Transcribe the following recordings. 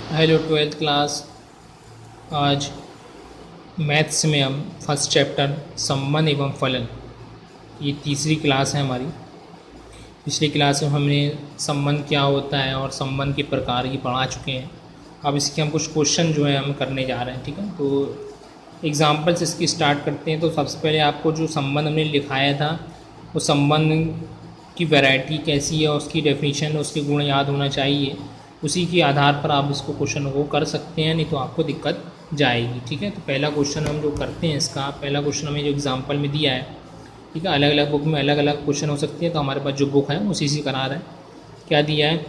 Hello twelfth class. आज maths में हम फर्स्ट चैप्टर संबंध एवं फलन, ये तीसरी क्लास है हमारी। पिछली क्लास में हमने संबंध क्या होता है और संबंध के प्रकार ये पढ़ा चुके हैं। अब इसके हम कुछ क्वेश्चन जो है हम करने जा रहे हैं, ठीक है। तो एग्जाम्पल्स इसकी स्टार्ट करते हैं। तो सबसे पहले आपको जो संबंध हमने लिखाया था वो संबंध की वैरायटी कैसी है, उसकी डेफिनेशन, उसके गुण याद होना चाहिए। उसी के आधार पर आप इसको क्वेश्चन को कर सकते हैं, नहीं तो आपको दिक्कत जाएगी, ठीक है। तो पहला क्वेश्चन हम जो करते हैं, इसका पहला क्वेश्चन हमें जो एग्जांपल में दिया है, ठीक है। अलग अलग बुक में अलग अलग क्वेश्चन हो सकते हैं, तो हमारे पास जो बुक है उसी से करा रहा है। क्या दिया है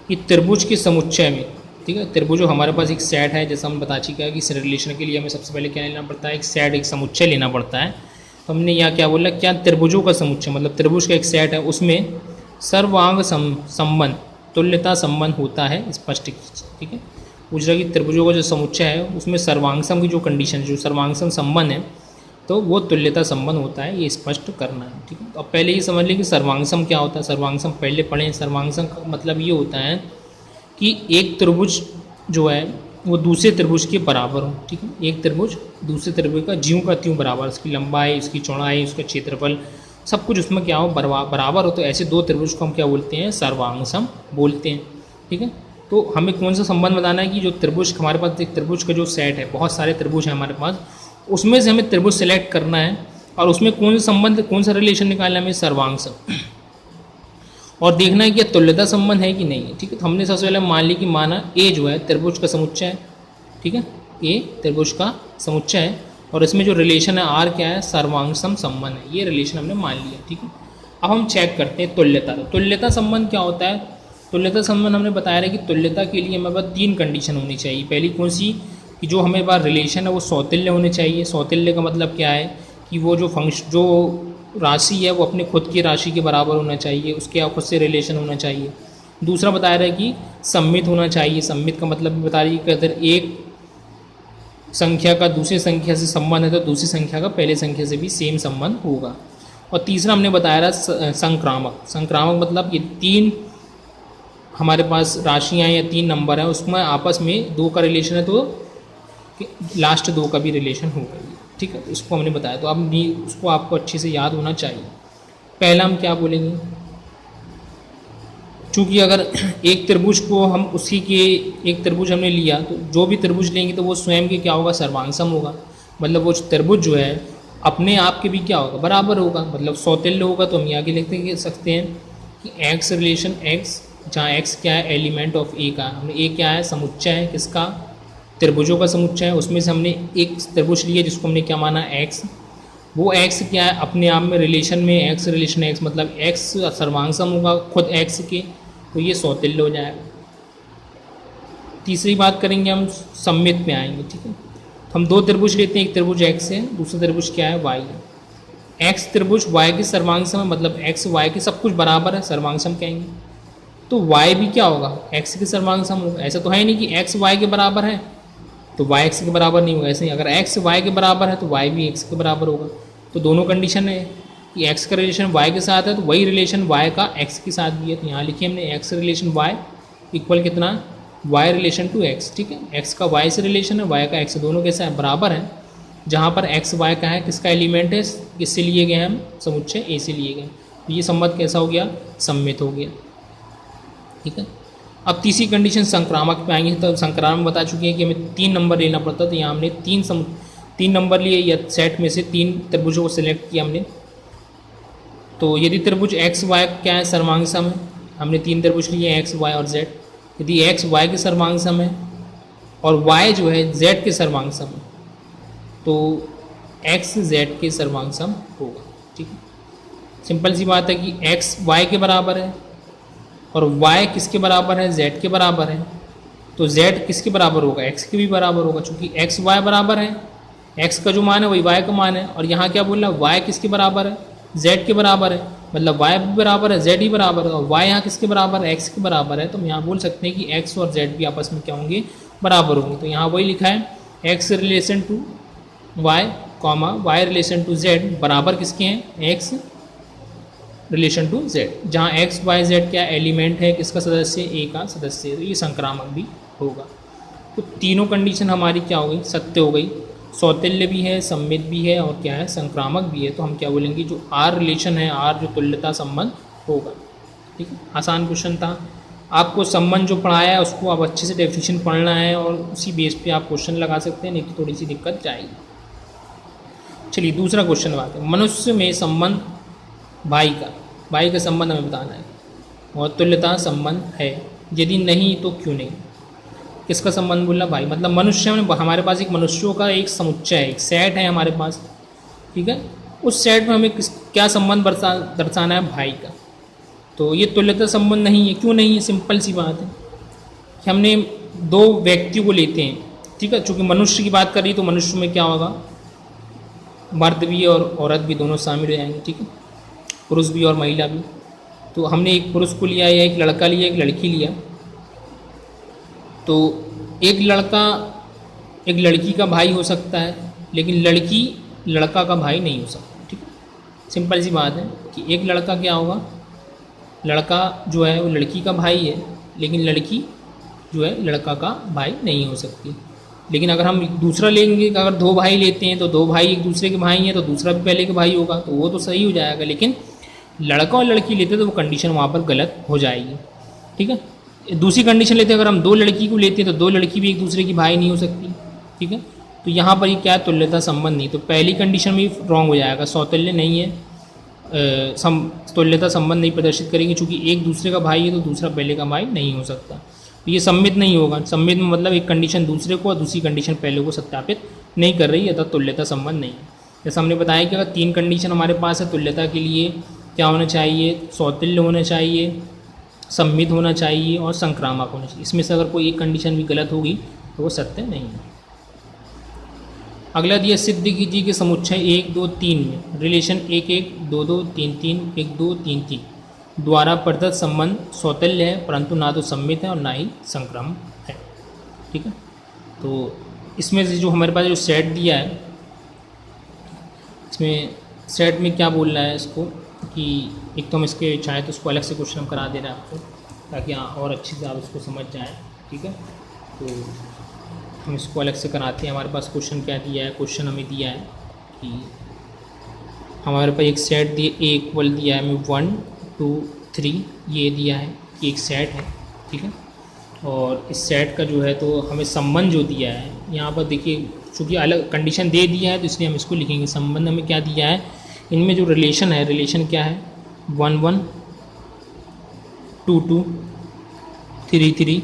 कि त्रिभुज के समुच्चय में, ठीक है। त्रिभुज हमारे पास एक सेट है, जैसा हम बता चुका है कि इस रिलेशन के लिए हमें सबसे पहले क्या लेना पड़ता है, एक सेट, एक समुच्चय लेना पड़ता है। तो हमने यहाँ क्या बोला, क्या त्रिभुजों का समुच्चय मतलब त्रिभुज का एक सेट है, उसमें सर्वांग संबंध, तुल्यता संबंध होता है स्पष्ट, ठीक है। पूछ रहा कि त्रिभुजों का जो समुच्चय है उसमें सर्वांगसम की जो कंडीशन, जो सर्वांगसम संबंध है, तो वो तुल्यता संबंध होता है, ये स्पष्ट करना है, ठीक है। तो अब पहले ये समझ लें कि सर्वांगसम क्या होता है। सर्वांगसम पहले पढ़ें। सर्वांगसम का मतलब ये होता है कि एक त्रिभुज जो है वो दूसरे त्रिभुज के बराबर हो, ठीक है। एक त्रिभुज दूसरे त्रिभुज का ज्यों का त्यों बराबर, उसकी लंबाई, उसकी चौड़ाई, उसका क्षेत्रफल, सब कुछ उसमें क्या हो, बराबर हो। तो ऐसे दो त्रिभुज को हम क्या बोलते हैं, सर्वांगसम बोलते हैं, ठीक है। तो हमें कौन सा संबंध बताना है कि जो त्रिभुज हमारे पास, एक त्रिभुज का जो सेट है, बहुत सारे त्रिभुज हैं हमारे पास, उसमें से हमें त्रिभुज सेलेक्ट करना है और उसमें कौन सा संबंध, कौन सा रिलेशन निकालना है हमें, सर्वांगसम, और देखना है कि तुल्यता संबंध है कि नहीं है, ठीक है। तो हमने सबसे पहले मान ली कि माना ए जो है त्रिभुज का समुच्चय है, ठीक है। ए त्रिभुज का समुच्चय है और इसमें जो रिलेशन है आर क्या है, सर्वांगसम संबंध है, ये रिलेशन हमने मान लिया, ठीक है। अब हम चेक करते हैं तुल्यता। तो तुल्यता संबंध क्या होता है, तुल्यता संबंध हमने बताया है कि तुल्यता के लिए हमारे पास तीन कंडीशन होनी चाहिए। पहली कौन सी, कि जो हमें पास रिलेशन है वो सौतुल्य होने चाहिए। सौतुल्य का मतलब क्या है कि वो जो जो राशि है वो अपने खुद की राशि के बराबर होना चाहिए, उसके खुद से रिलेशन होना चाहिए। दूसरा बता रहा है कि सम्मित होना चाहिए। सम्मित का मतलब बता रही है कि अगर एक संख्या का दूसरी संख्या से संबंध है तो दूसरी संख्या का पहले संख्या से भी सेम संबंध होगा। और तीसरा हमने बताया रहा संक्रामक। संक्रामक मतलब ये तीन हमारे पास राशियाँ या तीन नंबर है, उसमें आपस में दो का रिलेशन है तो लास्ट दो का भी रिलेशन होगा, ठीक है। इसको हमने बताया, तो अब उसको आपको अच्छे से याद होना चाहिए। पहला हम क्या बोलेंगे, चूँकि अगर एक त्रिभुज को हम उसी के, एक त्रिभुज हमने लिया तो जो भी त्रिभुज लेंगे तो वो स्वयं के क्या होगा, सर्वांगसम होगा। मतलब वो त्रिभुज जो है अपने आप के भी क्या होगा, बराबर होगा, मतलब सौतुल्य होगा। तो हम यहाँ के लिख सकते हैं कि एक्स रिलेशन एक्स, जहाँ एक्स क्या है, एलिमेंट ऑफ ए का, हमने ए क्या है, समुच्चय है किसका, त्रिभुजों का समुच्चय है। उसमें से हमने एक त्रिभुज लिया जिसको हमने क्या माना, एक्स। वो एक्स क्या है, अपने आप में रिलेशन में एक्स रिलेशन एक्स, मतलब एक्स सर्वांगसम होगा खुद एक्स के, तो ये सौतुल्य हो जाएगा। तीसरी बात करेंगे हम, सम्मित में आएंगे, ठीक है। तो हम दो त्रिभुज लेते हैं, एक त्रिभुज एक्स है, दूसरा त्रिभुज क्या है, वाई है। एक्स त्रिभुज वाई के सर्वांगसम है, मतलब एक्स वाई के सब कुछ बराबर है, सर्वांगसम कहेंगे। तो वाई भी क्या होगा, एक्स के सर्वांगसम होगा। ऐसा तो है नहीं कि एक्स वाई के बराबर है तो वाई एक्स के बराबर नहीं होगा। ऐसे ही अगर एक्स वाई के बराबर है तो वाई भी एक्स के बराबर होगा। तो दोनों कंडीशन है कि एक्स का रिलेशन वाई के साथ है तो वही रिलेशन वाई का एक्स के साथ भी है। तो यहाँ लिखिए हमने एक्स रिलेशन वाई इक्वल कितना, वाई रिलेशन टू एक्स, ठीक है। एक्स का वाई से रिलेशन है, वाई का एक्स, दोनों कैसे है, बराबर है। जहाँ पर एक्स वाई का है, किसका एलिमेंट है, किससे लिए गए हम, समुच्चय ए से लिए गए। तो ये संबंध कैसा हो गया, सम्मित हो गया, ठीक है। अब तीसरी कंडीशन संक्रामक पे आएंगे। तो संक्रामक बता चुके हैं कि हमें तीन नंबर लेना पड़ता है। तो यहाँ हमने तीन नंबर लिए, या सेट में से तीन त्रिभुजों को सिलेक्ट किया हमने। तो यदि त्रिभुज एक्स वाई क्या है, सर्वांगसम है, हमने तीन त्रिभुज लिए एक्स वाई और जेड। यदि एक्स वाई के सर्वांगसम है और वाई जो है जेड के सर्वांगसम है तो एक्स जेड के सर्वांगसम होगा, ठीक है। सिंपल सी बात है कि एक्स वाई के बराबर है और y किसके बराबर है, z के बराबर है। तो z किसके बराबर होगा, x के भी बराबर होगा। चूँकि x y बराबर है, x का जो मान है वही y का मान है। और यहाँ क्या बोल रहा है, y किसके बराबर है, z के बराबर है, मतलब y भी बराबर है, z ही बराबर है। और y यहाँ किसके बराबर है, x के बराबर है। तो हम यहाँ बोल सकते हैं कि x और z भी आपस में क्या होंगे, बराबर होंगे। तो यहाँ वही लिखा है, x relation to y comma y relation to z बराबर किसके हैं, x रिलेशन टू जेड, जहाँ एक्स वाई जेड क्या एलिमेंट है, किसका सदस्य, ए का सदस्य है, तो ये संक्रामक भी होगा। तो तीनों कंडीशन हमारी क्या हो गई, सत्य हो गई। सौतुल्य भी है, सम्मित भी है और क्या है, संक्रामक भी है। तो हम क्या बोलेंगे, जो आर रिलेशन है, आर जो तुल्यता संबंध होगा। ठीक है, आसान क्वेश्चन था। आपको संबंध जो पढ़ाया है उसको आप अच्छे से डेफिनेशन पढ़ना है और उसी बेस पे आप क्वेश्चन लगा सकते हैं, नहीं तो थोड़ी सी दिक्कत जाएगी। चलिए दूसरा क्वेश्चन बात है, मनुष्य में संबंध भाई का संबंध हमें बताना है और तुल्यता संबंध है, यदि नहीं तो क्यों नहीं। किसका संबंध बोला, भाई, मतलब मनुष्य में हमारे पास एक मनुष्यों का एक समुच्चय है, एक सेट है हमारे पास। ठीक है, उस सेट में हमें क्या संबंध दर्शाना है, भाई का। तो ये तुल्यता संबंध नहीं है, क्यों नहीं है, सिंपल सी बात है कि हमने दो व्यक्तियों को लेते हैं। ठीक है, चूँकि मनुष्य की बात कर रही तो मनुष्य में क्या होगा, मर्द भी और औरत भी दोनों शामिल हो जाएंगे। ठीक है, पुरुष भी और महिला भी। तो हमने एक पुरुष को लिया या एक लड़का लिया, एक लड़की लिया। तो एक लड़का एक लड़की का भाई हो सकता है, लेकिन लड़की लड़का का भाई नहीं हो सकता। ठीक है, सिंपल सी बात है कि एक लड़का क्या होगा, लड़का जो है वो लड़की का भाई है, लेकिन लड़की जो है लड़का का भाई नहीं हो सकती। लेकिन अगर हम दूसरा लेंगे, अगर दो भाई लेते हैं तो दो भाई एक दूसरे के भाई हैं, तो दूसरा भी पहले के भाई होगा, तो वो तो सही हो जाएगा। लेकिन लड़का और लड़की लेते तो वो कंडीशन वहाँ पर गलत हो जाएगी। ठीक है, दूसरी कंडीशन लेते हैं, अगर हम दो लड़की को लेते हैं तो दो लड़की भी एक दूसरे की भाई नहीं हो सकती। ठीक है, तो यहाँ पर ये क्या है, तुल्यता संबंध नहीं। तो पहली कंडीशन में रॉन्ग हो जाएगा, सौतुल्य नहीं है, तुल्यता संबंध नहीं प्रदर्शित करेंगे, चूँकि एक दूसरे का भाई है तो दूसरा पहले का भाई नहीं हो सकता। तो ये सम्मित नहीं होगा। सम्मित में मतलब एक कंडीशन दूसरे को और दूसरी कंडीशन पहले को सत्यापित नहीं कर रही है, अर्थात तुल्यता संबंध नहीं है। जैसे हमने बताया कि अगर तीन कंडीशन हमारे पास है तुल्यता के लिए, क्या होना चाहिए, सौतुल्य होना चाहिए, सम्मित होना चाहिए और संक्रामक होना चाहिए। इसमें से अगर कोई एक कंडीशन भी गलत होगी तो वो सत्य नहीं है। अगला दिया, सिद्ध कीजिए कि समुच्चय 1 2 3 में रिलेशन 1 1 2 2 3 3 1 2 3 3 द्वारा प्रदत्त संबंध सौतुल्य है, परंतु ना तो सम्मित है और ना ही संक्रामक है। ठीक है, तो इसमें से जो हमारे पास जो सेट दिया है, इसमें सेट में क्या बोल रहा है इसको कि एक तो हम इसके चाहे तो उसको अलग से क्वेश्चन हम करा दे रहे हैं आपको, ताकि और अच्छे से आप इसको समझ जाएं। ठीक है, तो हम इसको अलग से कराते हैं। हमारे पास क्वेश्चन क्या दिया है, क्वेश्चन हमें दिया है कि हमारे पास एक सेट दिया, ए इक्वल दिया है हमें 1 2 3, ये दिया है कि एक सेट है। ठीक है, और इस सेट का जो है तो हमें संबंध जो दिया है यहाँ पर देखिए, चूँकि अलग कंडीशन दे दिया है तो इसलिए हम इसको लिखेंगे। संबंध हमें क्या दिया है, इनमें जो रिलेशन है, रिलेशन क्या है, 1 1 2 2 3 3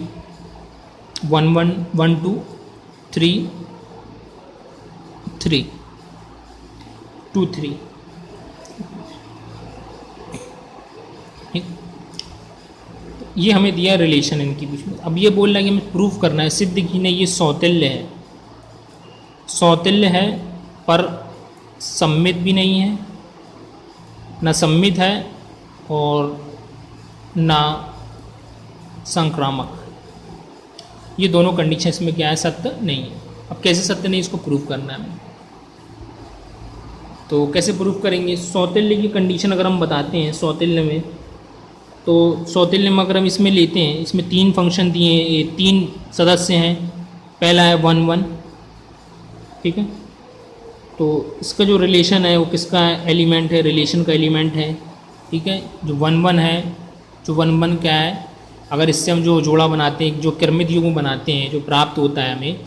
1 1 1 2 3 3 2 3। ये हमें दिया रिलेशन इनके बीच में। अब ये बोल रहा है कि हमें प्रूफ करना है, सिद्ध की नहीं, ये सौतुल्य है, सौतुल्य है पर सम्मित भी नहीं है, ना सम्मित है और ना संक्रामक। ये दोनों कंडीशन इसमें क्या है, सत्य नहीं है। अब कैसे सत्य नहीं, इसको प्रूफ करना है। तो कैसे प्रूफ करेंगे, सौतुल्य की कंडीशन अगर हम बताते हैं सौतुल्य में, तो सौतुल्य में अगर हम इसमें लेते हैं, इसमें 3 फंक्शन दिए हैं, ये 3 सदस्य हैं। पहला है 1 1। ठीक है, तो इसका जो रिलेशन है वो किसका एलिमेंट है, रिलेशन का एलिमेंट है। ठीक है, जो 1 1 है, जो 1 1 क्या है, अगर इससे हम जो जोड़ा बनाते हैं, जो क्रमित युग्म बनाते हैं, जो प्राप्त होता है हमें,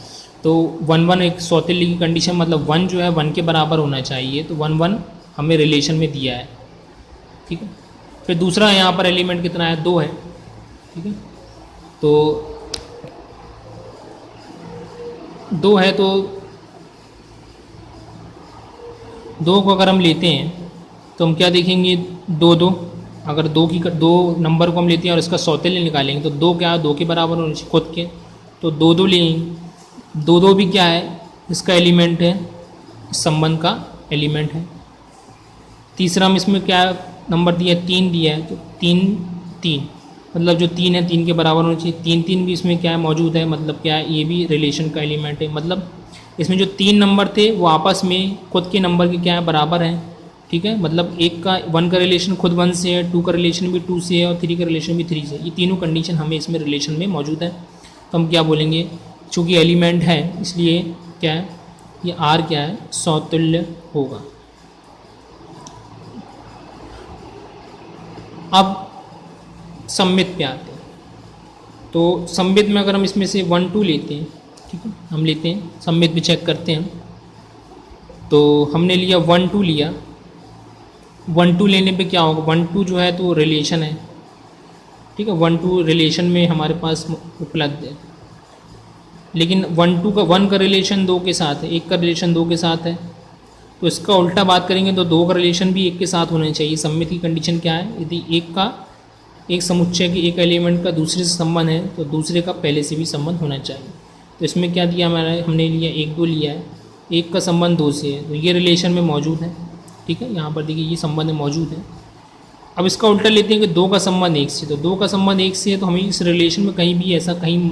तो 1 1 एक सौतुल्य की कंडीशन, मतलब 1 जो है 1 के बराबर होना चाहिए। तो 1 1 हमें रिलेशन में दिया है। ठीक है, फिर दूसरा यहाँ पर एलिमेंट कितना है, 2 है। ठीक है, तो 2 है, तो 2 को अगर हम लेते हैं तो हम क्या देखेंगे, 2 2, अगर 2 नंबर को हम लेते हैं और इसका सौतुल्य निकालेंगे तो 2 क्या है, 2 के बराबर होने चाहिए खुद के, तो 2 2 लेंगे। 2 2 भी क्या है, इसका एलिमेंट है, इस संबंध का एलिमेंट है। तीसरा हम इसमें क्या नंबर दिया, 3 दिया है, तो 3 3, मतलब जो 3 है 3 के बराबर होना चाहिए। 3 3 भी इसमें क्या है मौजूद है, मतलब क्या है, ये भी रिलेशन का एलिमेंट है। मतलब इसमें जो 3 नंबर थे वो आपस में खुद के नंबर के क्या है, बराबर हैं। ठीक है, मतलब एक का 1 का रिलेशन खुद 1 से है, 2 का रिलेशन भी 2 से है और 3 का रिलेशन भी 3 से है। ये तीनों कंडीशन हमें इसमें रिलेशन में मौजूद है। तो हम क्या बोलेंगे, चूँकि एलिमेंट है इसलिए क्या है, ये आर क्या है, समतुल्य होगा। अब सममित पे आते हैं। तो सममित में अगर हम इसमें से 1 2 लेते हैं, ठीक है, हम लेते हैं सममित में चेक करते हैं। तो हमने लिया 1 2 लिया, 1 2 लेने पे क्या होगा, 1 2 जो है तो रिलेशन है, ठीक है, 1 2 रिलेशन में हमारे पास उपलब्ध है। लेकिन 1 2 का 1 का रिलेशन 2 के साथ है, 1 का रिलेशन 2 के साथ है। तो इसका उल्टा बात करेंगे तो 2 का रिलेशन भी 1 के साथ होना चाहिए। सममित की कंडीशन क्या है, यदि एक समुच्चय के एक एलिमेंट का दूसरे से संबंध है तो दूसरे का पहले से भी संबंध होना चाहिए। तो इसमें क्या दिया हमने लिया 1 2 लिया है, 1 का संबंध 2 से है, तो ये रिलेशन में मौजूद है, ठीक है, यहाँ पर देखिए ये संबंध में मौजूद है। अब इसका उल्टा लेते हैं कि 2 का संबंध 1 से, तो 2 का संबंध 1 से है, तो हमें इस रिलेशन में कहीं भी ऐसा कहीं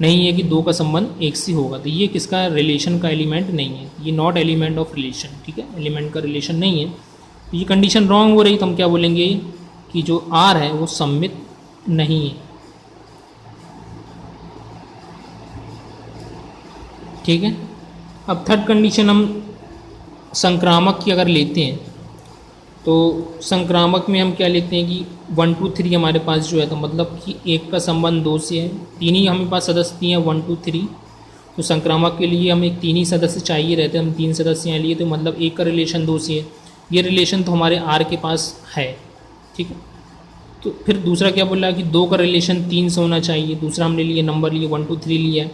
नहीं है कि 2 का संबंध 1 से होगा, तो ये किसका रिलेशन का एलिमेंट नहीं है, ये नॉट एलिमेंट ऑफ रिलेशन, ठीक है, एलिमेंट का रिलेशन नहीं है। तो ये कंडीशन रॉन्ग हो रही, तो हम क्या बोलेंगे कि जो आर है वो सममित नहीं है, ठीक है। अब थर्ड कंडीशन हम संक्रामक की अगर लेते हैं, तो संक्रामक में हम क्या लेते हैं कि 1 2 3 हमारे पास जो है, तो मतलब कि 1 का संबंध 2 से है, 3 ही हमारे पास सदस्य दिए हैं 1 2 3। तो संक्रामक के लिए हमें 3 ही सदस्य चाहिए रहते हैं, हम 3 सदस्य यहाँ लिए, तो मतलब 1 का रिलेशन 2 से है, ये रिलेशन तो हमारे आर के पास है, ठीक है। तो फिर दूसरा क्या बोल रहा है कि 2 का रिलेशन 3 से होना चाहिए, दूसरा हमने लिए नंबर लिए 1 2 3 लिया है,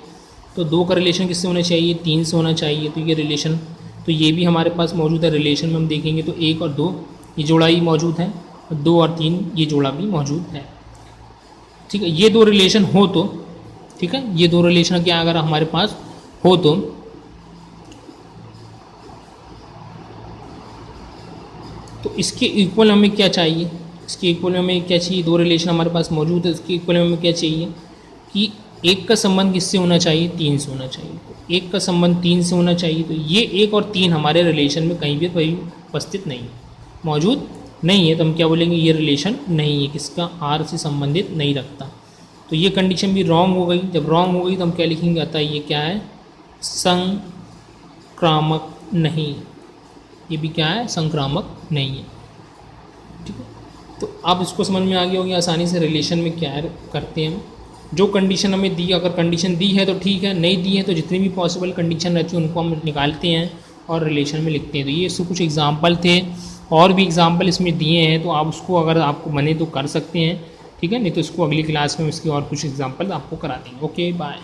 तो 2 का रिलेशन किससे होना चाहिए, 3 से होना चाहिए। तो ये रिलेशन, तो ये भी हमारे पास मौजूद है। रिलेशन में हम देखेंगे तो 1 और 2 ये जोड़ा ही मौजूद है, और 2 और 3 ये जोड़ा भी मौजूद है, ठीक है। ये 2 रिलेशन हो तो, ठीक है, ये 2 रिलेशन क्या अगर हमारे पास हो तो इसके इक्वल हमें क्या चाहिए, इसके इक्वल में हमें क्या चाहिए, 2 रिलेशन हमारे पास मौजूद है, इसके इक्वल में हमें क्या चाहिए कि 1 का संबंध किससे होना चाहिए, 3 से होना चाहिए। तो 1 का संबंध 3 से होना चाहिए, तो ये 1 और 3 हमारे रिलेशन में कहीं भी उपस्थित नहीं है, मौजूद नहीं है, तो हम क्या बोलेंगे, ये रिलेशन नहीं है, किसका, आर से संबंधित नहीं रखता। तो ये कंडीशन भी रॉन्ग हो गई। जब रॉन्ग हो गई तो हम क्या लिखेंगे, अतः ये क्या है, संक्रामक नहीं, ये भी क्या है, संक्रामक नहीं है, ठीक है। तो आप इसको समझ में आ गया होगी आसानी से रिलेशन में क्या करते हैं हम। जो कंडीशन हमें दी, अगर कंडीशन दी है तो ठीक है, नहीं दी है तो जितनी भी पॉसिबल कंडीशन रहती है उनको हम निकालते हैं और रिलेशन में लिखते हैं। तो ये इससे कुछ एग्जाम्पल थे, और भी एग्जाम्पल इसमें दिए हैं, तो आप उसको अगर आपको बने तो कर सकते हैं, ठीक है, नहीं तो इसको अगली क्लास में इसके और कुछ एग्जाम्पल आपको करा देंगे। Okay bye.